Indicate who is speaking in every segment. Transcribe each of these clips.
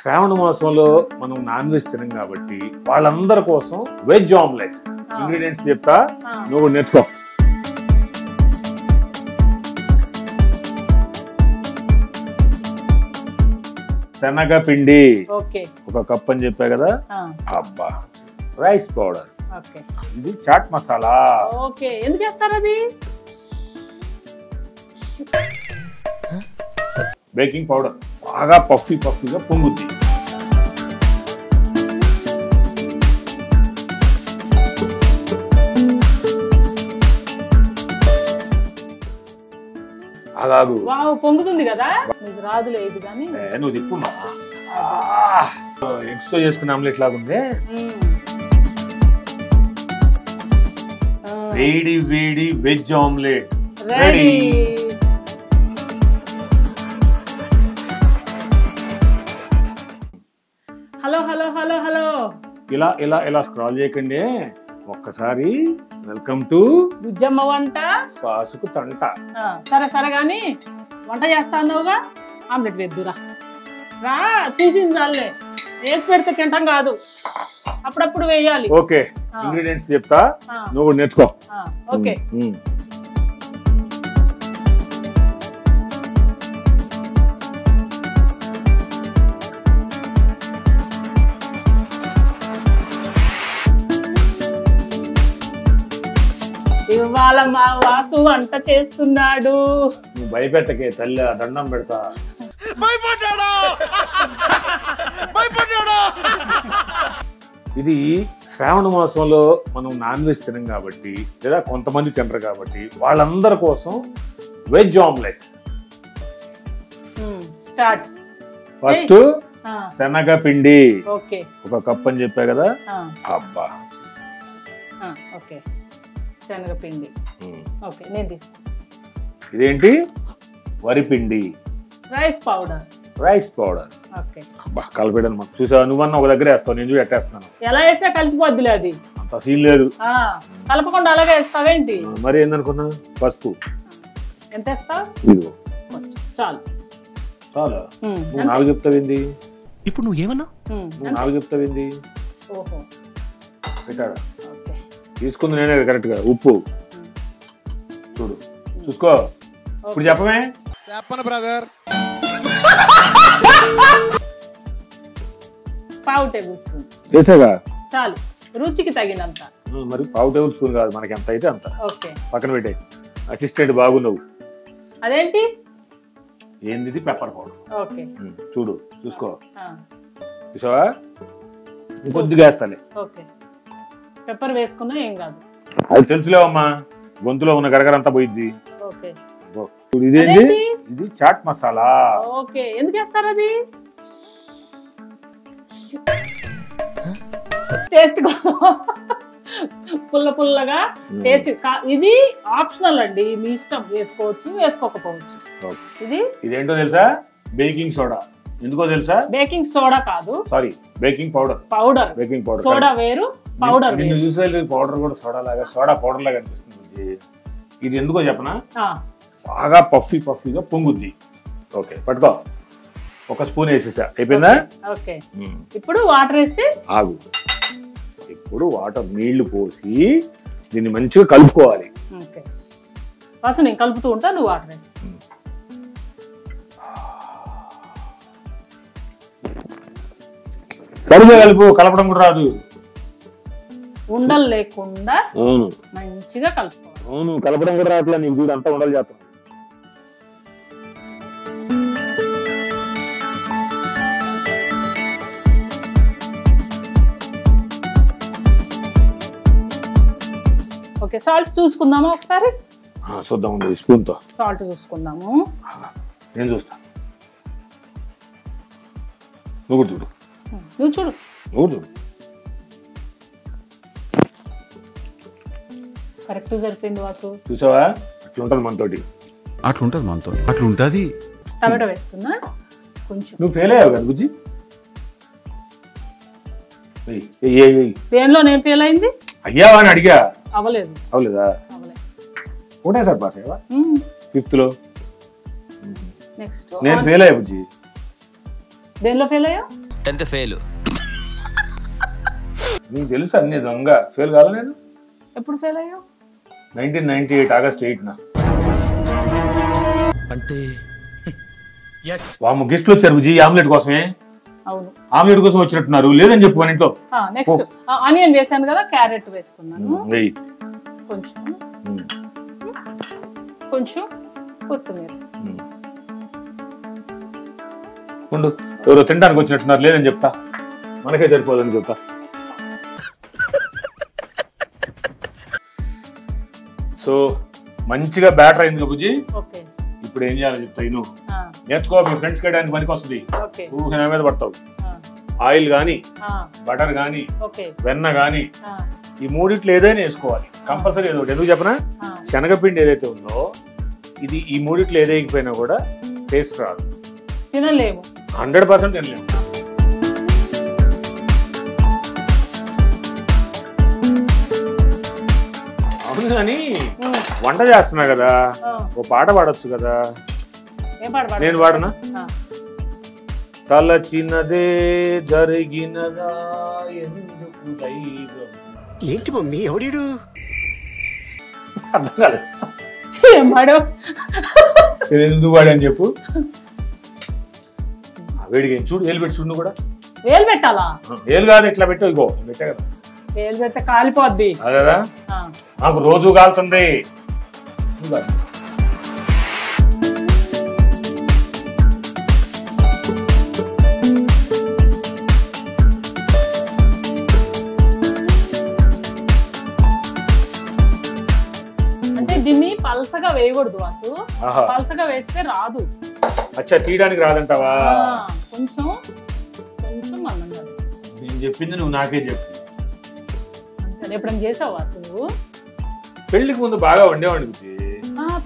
Speaker 1: శ్రావణ మాసంలో మనం non veg తినం కాబట్టి వాళ్ళందరి కోసం వెజ్ ఆమ్లెట్ ఇంగ్రీడియంట్స్ చెప్తా, నువ్వు నేర్చుకో. శనగపిండి ఒక కప్ అని చెప్పా కదా. అబ్బా, రైస్ పౌడర్, ఇది చాట్ మసాలా.
Speaker 2: ఓకే, ఎందుకు చేస్తారు అది?
Speaker 1: బేకింగ్ పౌడర్, బాగా పఫీగా పొంగుద్ది. అలాగు
Speaker 2: పొంగుతుంది కదా, రాదులే ఇది కానీ
Speaker 1: నువ్వు తిప్పున్నా. ఎగ్స్ తో చేసుకునే ఆమ్లెట్ లాగా ఉంది. వేడి వేడి veg omelette ready.
Speaker 2: Hello hello hello hello,
Speaker 1: ఇలా ఇలా ఇలా స్క్రాల్ చేయకండి, ఒక్కసారి వెల్కమ్ టు
Speaker 2: బుజ్జమ్మ వంట
Speaker 1: కాసుకు తంట.
Speaker 2: సరే సరే గాని వంట చేస్తానుగా, ఆమ్లెట్ వేద్దురా. రా, చూసింది చాలే, వేసి పెడితే తింటాం కాదు, అప్పుడప్పుడు వేయాలి.
Speaker 1: ఓకే, ఇంగ్రీడియంట్స్ చెప్తా, నువ్వు నేర్చుకో.
Speaker 2: ఓకే, ఇవాళ మా వాసు వంట చేస్తున్నాడు.
Speaker 1: నువ్వు భయపెట్టకే తల్లి, దండం పెడతా. ఇది శ్రావణ మాసంలో మనం నాన్ వెజ్ తినం కాబట్టి, లేదా కొంతమంది తినరు కాబట్టి వాళ్ళందరి కోసం వెజ్ ఆమ్లెట్.
Speaker 2: స్టార్ట్.
Speaker 1: ఫస్ట్ శనగపిండి ఒక కప్ అని చెప్పా కదా. అబ్బా,
Speaker 2: ఓకే, శనగపిండి. ఓకే, నేను తీసుకున్నా.
Speaker 1: ఇదేంటి? వరిపిండి,
Speaker 2: rice powder.
Speaker 1: Rice powder.
Speaker 2: Okay,
Speaker 1: అబ్బా, కలిపేయడం చూసా. నువ్వన్నా ఒక దగ్గర వేస్తావు, నేను ఎట్టేస్తాను.
Speaker 2: ఎలా వేసా కలిసిపోద్దిలే, అది
Speaker 1: అంత సీన్ లేదు.
Speaker 2: కలపకుండా అలాగే వేస్తావేంటి?
Speaker 1: మరి ఏందనుకున్నా? పసుపు
Speaker 2: ఎంత వేస్తావు?
Speaker 1: ఇదిగో
Speaker 2: చాలు.
Speaker 1: చాలా. నువ్వు నాకు చెప్తావింది
Speaker 3: ఇప్పుడు, నువ్వు ఏమన్నా?
Speaker 1: నువ్వు నాకు చెప్తావింది.
Speaker 2: ఓహో,
Speaker 1: పెట్టాడా? తీసుకుంది నేనే కరెక్ట్ గా. ఉప్పు చూడు, చూసుకో. ఇప్పుడు చెప్పమే.
Speaker 3: చెప్పను బ్రదర్.
Speaker 2: పావు టేబుల్ స్పూన్
Speaker 1: వేసాగా,
Speaker 2: చాలు, రుచికి తగినంత.
Speaker 1: మరి పావు టేబుల్ స్పూన్ కాదు, మనకి ఎంత అయితే అంత.
Speaker 2: ఓకే,
Speaker 1: పక్కన పెట్టే. అసిస్టెంట్ బాగున్నావు.
Speaker 2: అదేంటి?
Speaker 1: ఏంది? Pepper powder.
Speaker 2: ఓకే,
Speaker 1: చూడు, చూసుకో. చూసావా? కొద్దిగా వేస్తాలే.
Speaker 2: ఓకే, పెప్పర్ వేసుకున్నా ఏం కాదు.
Speaker 1: అది తెలుసులేవమ్మా, గొంతులో ఉన్న గరగరంతా పోయిద్ది.
Speaker 2: ఓకే,
Speaker 1: ఇదేంటి? ఇది చాట్ మసాలా.
Speaker 2: ఓకే, ఎందుకు వేస్తారు అది? టేస్ట్ కోసం, పుల్ల పుల్లగా టేస్ట్. ఇది ఆప్షనల్ అండి, మీ ఇష్టం, వేసుకోవచ్చు వేసుకోకపోవచ్చు.
Speaker 1: ఇదేంటో తెలుసా? Baking soda. ఎందుకో తెలుసా?
Speaker 2: బేకింగ్ సోడా కాదు,
Speaker 1: sorry, baking powder.
Speaker 2: Powder.
Speaker 1: Baking powder.
Speaker 2: Soda వేరు, పౌడర్ వేరు.
Speaker 1: నిన్ను చూసే పౌడర్ కూడా సోడా లాగా, సోడా పౌడర్ లాగా అనిపిస్తుంది. ఇది ఎందుకో చెప్పనా? బాగా పఫీగా పొంగుద్ది. ఓకే, పట్టుకో. ఒక స్పూన్ వేసేసా, అయిపోయిందా?
Speaker 2: ఓకే, ఇప్పుడు వాటర్ వేసి
Speaker 1: ఆగు. ఇప్పుడు వాటర్, నీళ్లు పోసి దీన్ని మంచిగా కలుపుకోవాలి.
Speaker 2: ఓకే, ఫస్ట్ నేను కలుపుతూ ఉంటా, నువ్వు వాటర్ వేసి.
Speaker 1: సరిగా కలుపు, కలపడం కూడా రాదు.
Speaker 2: ఉండలు లేకుండా మంచిగా కలుపుకోవాలి.
Speaker 1: అవును, కలపడం కూడా రావట్లేదు నీకు. చూడు, అంతా ఉండలు చేస్తాను.
Speaker 2: ఓకే, సాల్ట్ చూసుకుందామా ఒకసారి?
Speaker 1: చూద్దాం, స్పూన్ తో
Speaker 2: సాల్ట్ చూసుకుందాము.
Speaker 1: నేను చూస్తా, నువ్వు చూడు.
Speaker 2: నువ్వు చూడు,
Speaker 1: నువ్వు చూడు.
Speaker 2: కరెక్ట్ సరిపోయింది వాసు.
Speaker 1: చూసావా? అట్లుంటది మనతోటి.
Speaker 3: అట్లుంటది.
Speaker 2: టమాటో వేస్తున్నా కొంచెం.
Speaker 1: నువ్వు ఫెయిల్ అయ్యావు కదా బుజ్జి.
Speaker 2: దేనిలో నేను ఫెయిల్ అయింది?
Speaker 1: అయ్యావా అని అడిగా.
Speaker 2: అవ్వలేదు.
Speaker 1: అవ్వలేదా? ఒకటే సార్ పాస్ అయ్యావా? 5th లో.
Speaker 2: నెక్స్ట్
Speaker 1: నేను ఫెయిల్ అయ్యా బుజ్జి.
Speaker 2: దేనిలో ఫెయిల్ అయ్యా?
Speaker 4: 10th fail.
Speaker 1: నీకు తెలుసు అన్ని దొంగ ఫెయిల్ కావాలి నేను
Speaker 2: ఎప్పుడు ఫెయిల్ అయ్యావు?
Speaker 1: 1998 ఆగస్ట్ 8న.
Speaker 4: అంటే
Speaker 1: వాము గెస్ట్లు వచ్చారు బుజ్జి ఆమ్లెట్ కోసమే.
Speaker 2: అవును,
Speaker 1: ఆమ్లెట్ కోసం వచ్చినట్టున్నారు. లేదని చెప్పు మన ఇంట్లో.
Speaker 2: నెక్స్ట్ ఆనియన్ వేసాను కదా, క్యారెట్ వేస్తున్నాను.
Speaker 1: వెయ్యి
Speaker 2: కొంచెం కొంచెం కొత్తిమీర.
Speaker 1: ఉండు, ఎవరో తినడానికి వచ్చినట్టున్నారు. లేదని చెప్తా, మనకే సరిపోదని చెప్తా. సో మంచిగా బ్యాటర్ అయింది బుజ్జి.
Speaker 2: ఓకే,
Speaker 1: ఇప్పుడు ఏం చేయాలో చెప్తా. నువ్వు నేర్చుకో, మీ ఫ్రెండ్స్ కయడానికి పనికి వస్తుంది. నువ్వు నా మీద పడతావు. ఆయిల్ గాని, బటర్ గాని, వెన్న గాని, ఈ మూడిట్లో ఏదైనా వేసుకోవాలి కంపల్సరీ. ఏదో ఎందుకు చెప్పనా, శనగపిండి ఏదైతే ఉందో ఇది ఈ మూడిట్లో ఏదైపోయినా కూడా టేస్ట్ రాదు,
Speaker 2: తినలేము,
Speaker 1: 100% తినలేము. అవును కానీ వంట చేస్తున్నా కదా, ఓ పాట పాడొచ్చు కదా. నేను పాడనా? తలచినదే జరిగినదా ఎందుకు దైవం.
Speaker 5: ఏంటి మమ్మీ ఎవడు?
Speaker 1: అర్థం కాలేదు.
Speaker 2: నేను
Speaker 1: ఎందుకు పాడని చెప్పు. వేడిగా చూడు, వేలు పెట్టి చూడు. కూడా
Speaker 2: వేలు పెట్టాలా?
Speaker 1: వేలు కాదు, ఇట్లా పెట్టావు. ఇగో పెట్టా కదా,
Speaker 2: వేలు పెడితే కాలిపోద్ది.
Speaker 1: అదేదా, నాకు రోజు కాలుతుంది.
Speaker 2: అంటే దీన్ని పల్సగా వేయకూడదు వాసు, పల్సగా వేస్తే రాదు.
Speaker 1: అచ్చా, తీయడానికి రాదంటావా?
Speaker 2: కొంచెం కొంచెం మందంగా.
Speaker 1: నేను చెప్పింది నువ్వు నాకే చెప్పు.
Speaker 2: ఎప్పుడైనా చేసావు వాసు నువ్వు?
Speaker 1: పెళ్లికి ముందు బాగా వండేవాడికి.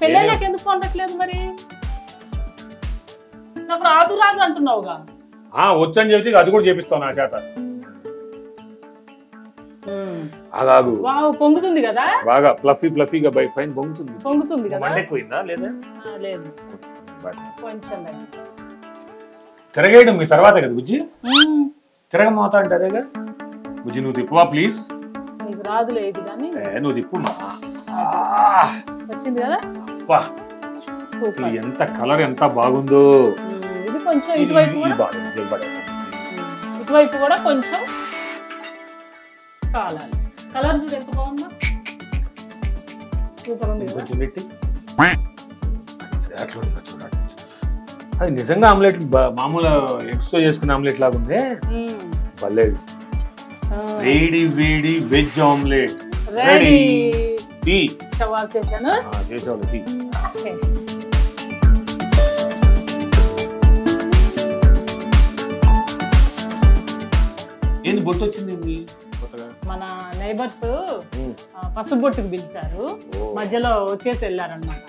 Speaker 2: పెళ్ళి నాకు ఎందుకు వండట్లేదు మరి? నాకు రాదు రాదు అంటున్నావుగా.
Speaker 1: వచ్చని చెప్తే అది కూడా చేపిస్తావు నా చేత. అలాగు
Speaker 2: పొంగుతుంది కదా,
Speaker 1: బాగా ఫ్లఫీగా బై పైన
Speaker 2: పొంగుతుంది కదా.
Speaker 1: మండెక్కుపోయిందా లేదా?
Speaker 2: లేదు, కొంచెం
Speaker 1: తిరగేయడం మీ తర్వాత కదా బుజ్జి. తిరగమోతా అంటే అదేగా బుజ్జి. నువ్వు తిప్పువా ప్లీజ్.
Speaker 2: నీకు రాదులే ఇది కానీ
Speaker 1: నువ్వు తిప్పుమా.
Speaker 2: వచ్చింది కదా,
Speaker 1: ఎంత కలర్ ఎంత బాగుందో.
Speaker 2: ఇది కొంచెం ఇటువైపు కూడా కొంచెం కాలాలి. కలర్ చూడు ఎంత బాగుందో, సూపర్ ఉంది.
Speaker 1: కొంచెం పెట్టి అట్లా చూడండి. అది నిజంగా ఆమ్లెట్ మామూలు ఎగ్స్ తో చేసుకునే ఆమ్లెట్ లాగా ఉంది. భలే వేడి వేడి veg omelette ready. Tea
Speaker 2: stove off చేశాను.
Speaker 1: చేసేవాళ్ళు టీ. ఏంది బొట్టు వచ్చింది కొత్తగా?
Speaker 2: మన నైబర్స్ పసుపు బొట్టుకు పిలిచారు, మధ్యలో వచ్చేసి వెళ్ళారన్నమాట.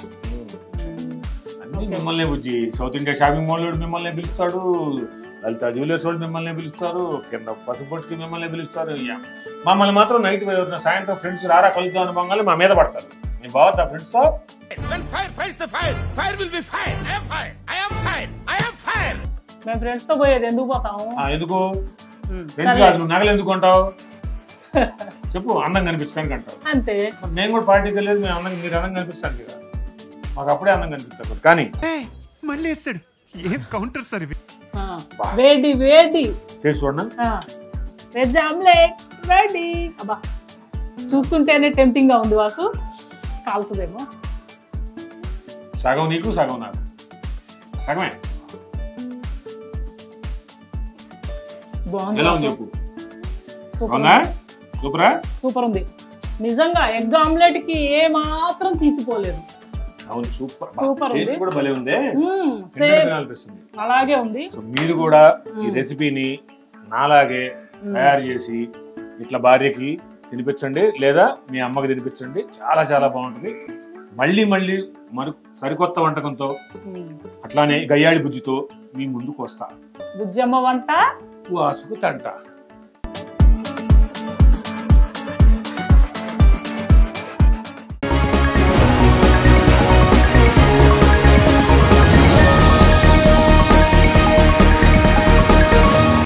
Speaker 1: మిమ్మల్ని బుజ్జి సౌత్ ఇండియా షాపింగ్ మాల్ మిమ్మల్ని పిలుస్తాడు, లలిత జ్యువెలర్స్ వాళ్ళు మిమ్మల్ని పిలుస్తారు, కింద పసుపొట్టుకి మిమ్మల్ని పిలుస్తారు. మమ్మల్ని మాత్రం నైట్ సాయంత్రం ఫ్రెండ్స్ రారా కలుద్దాం అని బంగాళి మా మీద పడతారు. మేము బాగుతా ఫ్రెండ్స్ తో.
Speaker 2: మేము ఫ్రెండ్స్ తో పోయేది ఎందుకు పోతాము?
Speaker 1: ఎందుకు ఫ్రెండ్స్ కాదు, నువ్వు నగలు ఎందుకు కొంటావు చెప్పు? అందం కనిపించడానికి అంటావు
Speaker 2: అంతే.
Speaker 1: మేము కూడా పార్టీకి వెళ్ళేది మేము అందం, మీరు అందం కనిపిస్తానికి కదా, మాకు అప్పుడే అందం కనిపిస్తారు. కానీ
Speaker 3: మళ్ళీ కౌంటర్ సార్
Speaker 2: వేడి వేడి
Speaker 1: టేస్ట్ చూడండి.
Speaker 2: Veg omelette ready. అబ్బా చూస్తుంటేనే టెంప్టింగ్ గా ఉంది వాసు, కాలుతుందేమో.
Speaker 1: సగం నీకు సగం నాకు, సగమే. ఎలా ఉంది చెప్పు?
Speaker 2: సూపర్ ఉంది నిజంగా. ఎగ్ ఆమ్లెట్ కి ఏ మాత్రం తీసిపోలేదు.
Speaker 1: అవును, సూపర్
Speaker 2: సూపర్ ఉంది.
Speaker 1: కూడా భలే ఉంది,
Speaker 2: అలాగే ఉంది.
Speaker 1: సో మీరు కూడా ఈ రెసిపీని నాలాగే తయారు చేసి ఇట్లా భార్యకి తినిపించండి, లేదా మీ అమ్మకి తినిపించండి. చాలా చాలా బాగుంటుంది. మళ్ళీ మళ్ళీ సరికొత్త వంటకంతో, అట్లానే గయ్యాళి బుజ్జితో మీ ముందుకు వస్తా.
Speaker 2: బుజ్జమ్మ వంట
Speaker 1: వాసుకు తంట.